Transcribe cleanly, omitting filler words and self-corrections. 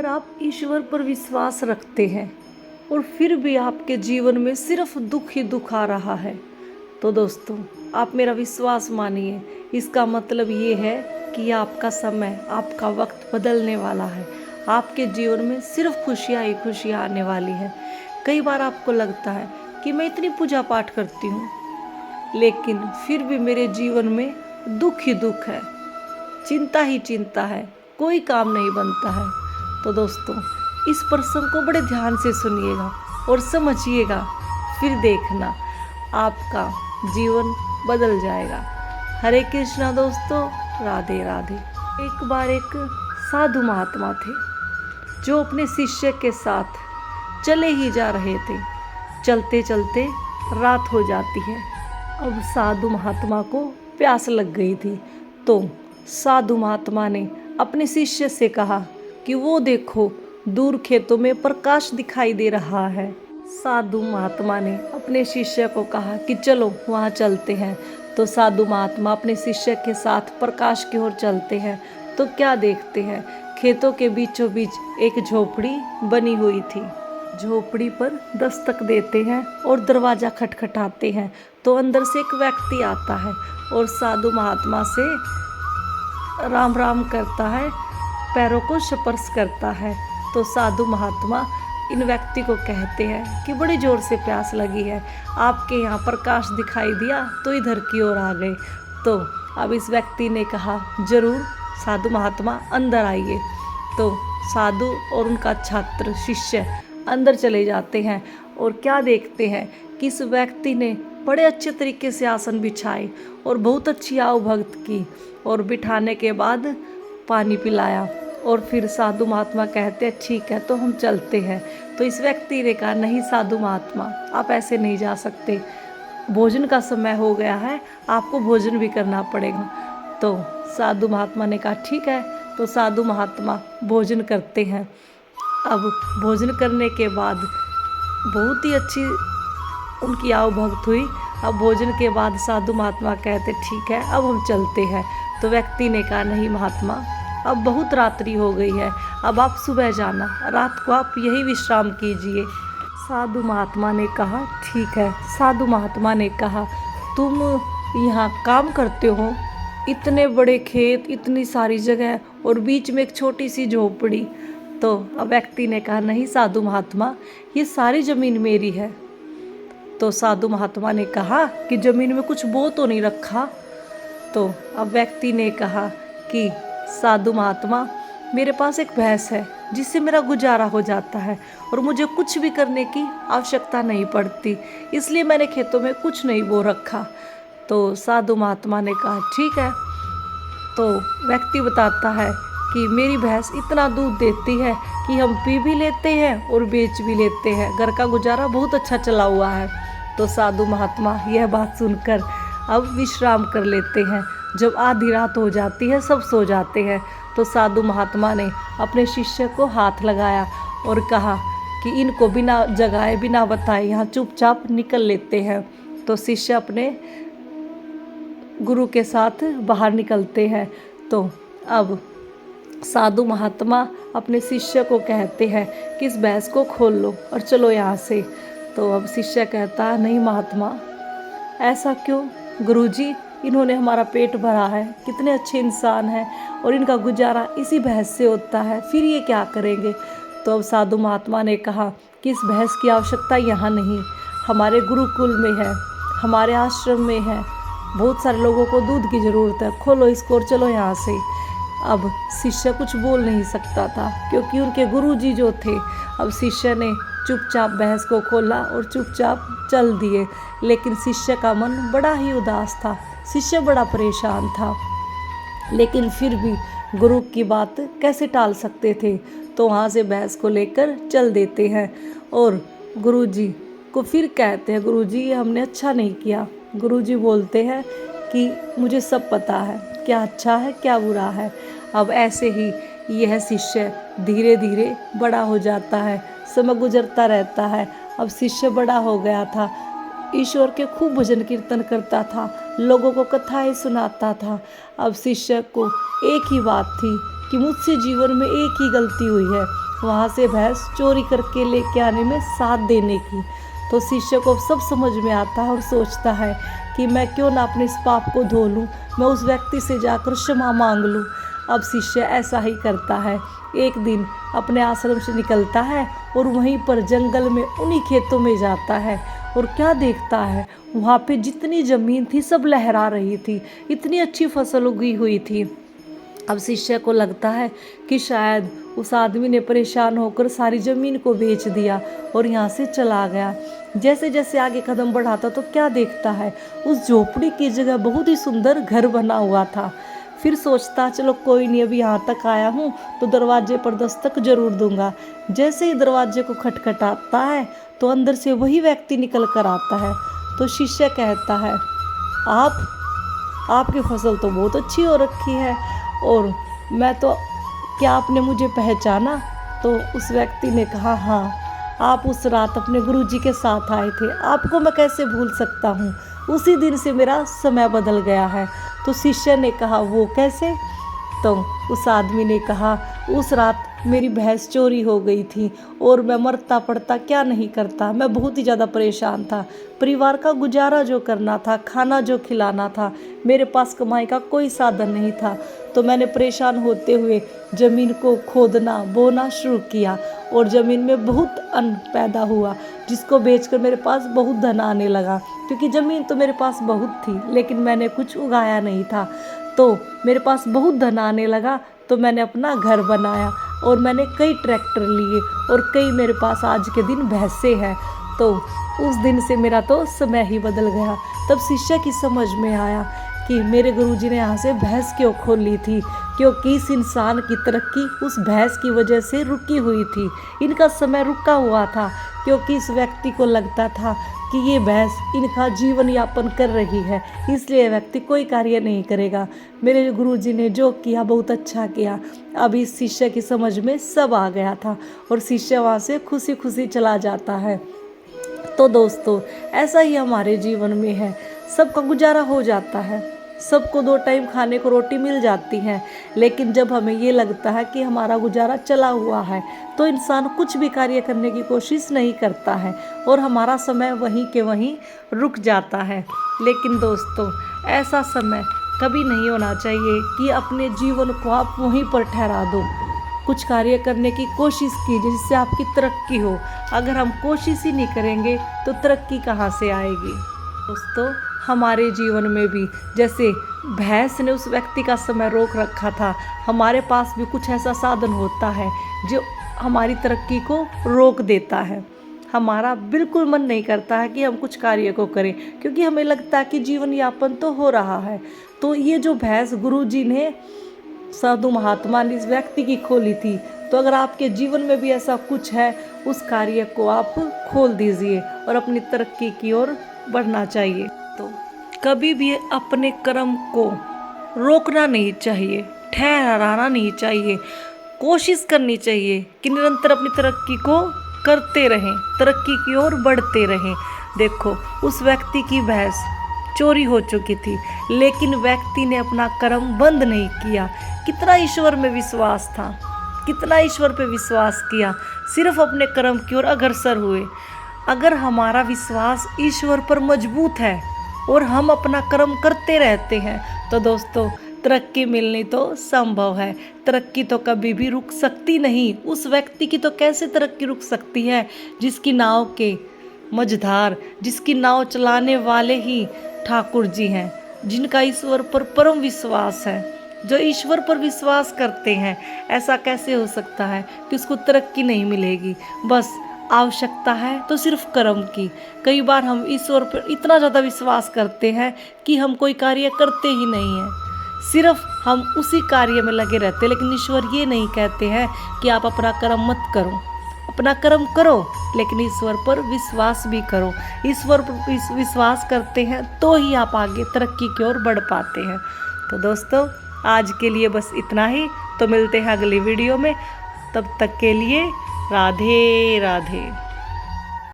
अगर आप ईश्वर पर विश्वास रखते हैं और फिर भी आपके जीवन में सिर्फ दुख ही दुख आ रहा है, तो दोस्तों आप मेरा विश्वास मानिए। इसका मतलब ये है कि आपका समय, आपका वक्त बदलने वाला है। आपके जीवन में सिर्फ खुशियाँ ही खुशियाँ आने वाली है। कई बार आपको लगता है कि मैं इतनी पूजा पाठ करती हूँ, लेकिन फिर भी मेरे जीवन में दुख ही दुख है, चिंता ही चिंता है, कोई काम नहीं बनता है। तो दोस्तों इस प्रसंग को बड़े ध्यान से सुनिएगा और समझिएगा, फिर देखना आपका जीवन बदल जाएगा। हरे कृष्णा दोस्तों, राधे राधे। एक बार एक साधु महात्मा थे जो अपने शिष्य के साथ चले ही जा रहे थे। चलते चलते रात हो जाती है। अब साधु महात्मा को प्यास लग गई थी, तो साधु महात्मा ने अपने शिष्य से कहा कि वो देखो, दूर खेतों में प्रकाश दिखाई दे रहा है। साधु महात्मा ने अपने शिष्य को कहा कि चलो वहाँ चलते हैं। तो साधु महात्मा अपने शिष्य के साथ प्रकाश की ओर चलते हैं, तो क्या देखते हैं, खेतों के बीचों बीच एक झोपड़ी बनी हुई थी। झोपड़ी पर दस्तक देते हैं और दरवाज़ा खटखटाते हैं, तो अंदर से एक व्यक्ति आता है और साधु महात्मा से राम राम करता है, पैरों को स्पर्श करता है। तो साधु महात्मा इन व्यक्ति को कहते हैं कि बड़ी ज़ोर से प्यास लगी है, आपके यहाँ प्रकाश दिखाई दिया तो इधर की ओर आ गए। तो अब इस व्यक्ति ने कहा, ज़रूर साधु महात्मा अंदर आइए। तो साधु और उनका छात्र शिष्य अंदर चले जाते हैं और क्या देखते हैं कि इस व्यक्ति ने बड़े अच्छे तरीके से आसन बिछाए और बहुत अच्छी आव भक्त की, और बिठाने के बाद पानी पिलाया। और फिर साधु महात्मा कहते हैं ठीक है, तो हम चलते हैं। तो इस व्यक्ति ने कहा, नहीं साधु महात्मा, आप ऐसे नहीं जा सकते, भोजन का समय हो गया है, आपको भोजन भी करना पड़ेगा। तो साधु महात्मा ने कहा ठीक है। तो साधु महात्मा भोजन करते हैं। अब भोजन करने के बाद बहुत ही अच्छी उनकी आव भक्त हुई। अब भोजन के बाद साधु महात्मा कहते ठीक है, अब हम चलते हैं। तो व्यक्ति ने कहा, नहीं महात्मा, अब बहुत रात्रि हो गई है, अब आप सुबह जाना, रात को आप यही विश्राम कीजिए। साधु महात्मा ने कहा ठीक है। साधु महात्मा ने कहा, तुम यहाँ काम करते हो, इतने बड़े खेत, इतनी सारी जगह और बीच में एक छोटी सी झोपड़ी। तो अब व्यक्ति ने कहा, नहीं साधु महात्मा, ये सारी ज़मीन मेरी है। तो साधु महात्मा ने कहा कि ज़मीन में कुछ बो तो नहीं रखा। तो अब व्यक्ति ने कहा कि साधु महात्मा, मेरे पास एक भैंस है जिससे मेरा गुजारा हो जाता है और मुझे कुछ भी करने की आवश्यकता नहीं पड़ती, इसलिए मैंने खेतों में कुछ नहीं बो रखा। तो साधु महात्मा ने कहा ठीक है। तो व्यक्ति बताता है कि मेरी भैंस इतना दूध देती है कि हम पी भी लेते हैं और बेच भी लेते हैं, घर का गुजारा बहुत अच्छा चला हुआ है। तो साधु महात्मा यह बात सुनकर अब विश्राम कर लेते हैं। जब आधी रात हो जाती है, सब सो जाते हैं, तो साधु महात्मा ने अपने शिष्य को हाथ लगाया और कहा कि इनको बिना जगाए, बिना बताए यहाँ चुपचाप निकल लेते हैं। तो शिष्य अपने गुरु के साथ बाहर निकलते हैं। तो अब साधु महात्मा अपने शिष्य को कहते हैं कि इस भैंस को खोल लो और चलो यहाँ से। तो अब शिष्य कहता है, नहीं महात्मा, ऐसा क्यों? गुरुजी, इन्होंने हमारा पेट भरा है, कितने अच्छे इंसान हैं और इनका गुजारा इसी भैंस से होता है, फिर ये क्या करेंगे? तो अब साधु महात्मा ने कहा कि इस भैंस की आवश्यकता यहाँ नहीं, हमारे गुरुकुल में है, हमारे आश्रम में है, बहुत सारे लोगों को दूध की ज़रूरत है, खोलो इसको और चलो यहाँ से। अब शिष्य कुछ बोल नहीं सकता था क्योंकि उनके गुरुजी जो थे। अब शिष्य ने चुपचाप भैंस को खोला और चुपचाप चल दिए, लेकिन शिष्य का मन बड़ा ही उदास था, शिष्य बड़ा परेशान था, लेकिन फिर भी गुरु की बात कैसे टाल सकते थे। तो वहाँ से भैंस को लेकर चल देते हैं और गुरुजी को फिर कहते हैं, गुरुजी ये हमने अच्छा नहीं किया। गुरुजी बोलते हैं कि मुझे सब पता है, क्या अच्छा है क्या बुरा है। अब ऐसे ही यह शिष्य धीरे धीरे बड़ा हो जाता है, समय गुजरता रहता है। अब शिष्य बड़ा हो गया था, ईश्वर के खूब भजन कीर्तन करता था, लोगों को कथाएं सुनाता था। अब शिष्य को एक ही बात थी कि मुझसे जीवन में एक ही गलती हुई है, वहाँ से भैंस चोरी करके लेके आने में साथ देने की। तो शिष्य को सब समझ में आता है और सोचता है कि मैं क्यों ना अपने इस पाप को धो लूँ, मैं उस व्यक्ति से जाकर क्षमा मांग लूँ। अब शिष्य ऐसा ही करता है। एक दिन अपने आश्रम से निकलता है और वहीं पर जंगल में उन्हीं खेतों में जाता है और क्या देखता है, वहाँ पे जितनी ज़मीन थी सब लहरा रही थी, इतनी अच्छी फसल उगी हुई थी। अब शिष्य को लगता है कि शायद उस आदमी ने परेशान होकर सारी ज़मीन को बेच दिया और यहाँ से चला गया। जैसे जैसे आगे कदम बढ़ाता तो क्या देखता है, उस झोपड़ी की जगह बहुत ही सुंदर घर बना हुआ था। फिर सोचता चलो कोई नहीं, अभी यहाँ तक आया हूँ तो दरवाजे पर दस्तक जरूर दूंगा। जैसे ही दरवाजे को खटखटाता है तो अंदर से वही व्यक्ति निकल कर आता है। तो शिष्य कहता है, आपकी फसल तो बहुत अच्छी हो रखी है और मैं तो, क्या आपने मुझे पहचाना? तो उस व्यक्ति ने कहा, हाँ, आप उस रात अपने गुरुजी के साथ आए थे, आपको मैं कैसे भूल सकता हूँ, उसी दिन से मेरा समय बदल गया है। तो शिष्य ने कहा, वो कैसे? तो उस आदमी ने कहा, उस रात मेरी भैंस चोरी हो गई थी और मैं मरता पड़ता क्या नहीं करता, मैं बहुत ही ज़्यादा परेशान था। परिवार का गुजारा जो करना था, खाना जो खिलाना था, मेरे पास कमाई का कोई साधन नहीं था। तो मैंने परेशान होते हुए ज़मीन को खोदना बोना शुरू किया और ज़मीन में बहुत अन्न पैदा हुआ, जिसको बेचकर मेरे पास बहुत धन आने लगा। क्योंकि ज़मीन तो मेरे पास बहुत थी लेकिन मैंने कुछ उगाया नहीं था, तो मेरे पास बहुत धन आने लगा। तो मैंने अपना घर बनाया और मैंने कई ट्रैक्टर लिए और कई मेरे पास आज के दिन भैंसे हैं। तो उस दिन से मेरा तो समय ही बदल गया। तब शिष्य की समझ में आया कि मेरे गुरुजी ने यहाँ से भैंस क्यों खोल ली थी, क्योंकि इस इंसान की तरक्की उस भैंस की वजह से रुकी हुई थी। इनका समय रुका हुआ था क्योंकि इस व्यक्ति को लगता था कि ये भैंस इनका जीवन यापन कर रही है, इसलिए व्यक्ति कोई कार्य नहीं करेगा। मेरे गुरुजी ने जो किया बहुत अच्छा किया। अब इस शिष्य की समझ में सब आ गया था और शिष्य वहाँ से खुशी खुशी चला जाता है। तो दोस्तों, ऐसा ही हमारे जीवन में है, सबका गुजारा हो जाता है, सबको 2 टाइम खाने को रोटी मिल जाती है, लेकिन जब हमें ये लगता है कि हमारा गुजारा चला हुआ है तो इंसान कुछ भी कार्य करने की कोशिश नहीं करता है और हमारा समय वहीं के वहीं रुक जाता है। लेकिन दोस्तों, ऐसा समय कभी नहीं होना चाहिए कि अपने जीवन को आप वहीं पर ठहरा दो। कुछ कार्य करने की कोशिश कीजिए जिससे आपकी तरक्की हो। अगर हम कोशिश ही नहीं करेंगे तो तरक्की कहाँ से आएगी। दोस्तों, हमारे जीवन में भी जैसे भैंस ने उस व्यक्ति का समय रोक रखा था, हमारे पास भी कुछ ऐसा साधन होता है जो हमारी तरक्की को रोक देता है। हमारा बिल्कुल मन नहीं करता है कि हम कुछ कार्य को करें क्योंकि हमें लगता है कि जीवन यापन तो हो रहा है। तो ये जो भैंस गुरुजी ने, साधु महात्मा ने इस व्यक्ति की खोली थी, तो अगर आपके जीवन में भी ऐसा कुछ है, उस कार्य को आप खोल दीजिए और अपनी तरक्की की ओर बढ़ना चाहिए। तो कभी भी अपने कर्म को रोकना नहीं चाहिए, ठहराना नहीं चाहिए, कोशिश करनी चाहिए कि निरंतर अपनी तरक्की को करते रहें, तरक्की की ओर बढ़ते रहें। देखो, उस व्यक्ति की भैंस चोरी हो चुकी थी लेकिन व्यक्ति ने अपना कर्म बंद नहीं किया। कितना ईश्वर में विश्वास था, कितना ईश्वर पे विश्वास किया, सिर्फ अपने कर्म की ओर अग्रसर हुए। अगर हमारा विश्वास ईश्वर पर मजबूत है और हम अपना कर्म करते रहते हैं तो दोस्तों, तरक्की मिलनी तो संभव है। तरक्की तो कभी भी रुक सकती नहीं। उस व्यक्ति की तो कैसे तरक्की रुक सकती है जिसकी नाव के मझधार, जिसकी नाव चलाने वाले ही ठाकुर जी हैं, जिनका ईश्वर पर परम विश्वास है। जो ईश्वर पर विश्वास करते हैं, ऐसा कैसे हो सकता है कि उसको तरक्की नहीं मिलेगी। बस आवश्यकता है तो सिर्फ कर्म की। कई बार हम ईश्वर पर इतना ज़्यादा विश्वास करते हैं कि हम कोई कार्य करते ही नहीं हैं, सिर्फ हम उसी कार्य में लगे रहते हैं। लेकिन ईश्वर ये नहीं कहते हैं कि आप अपना कर्म मत करो, अपना कर्म करो लेकिन ईश्वर पर विश्वास भी करो। ईश्वर पर विश्वास करते हैं तो ही आप आगे तरक्की की ओर बढ़ पाते हैं। तो दोस्तों, आज के लिए बस इतना ही। तो मिलते हैं अगली वीडियो में, तब तक के लिए राधे राधे।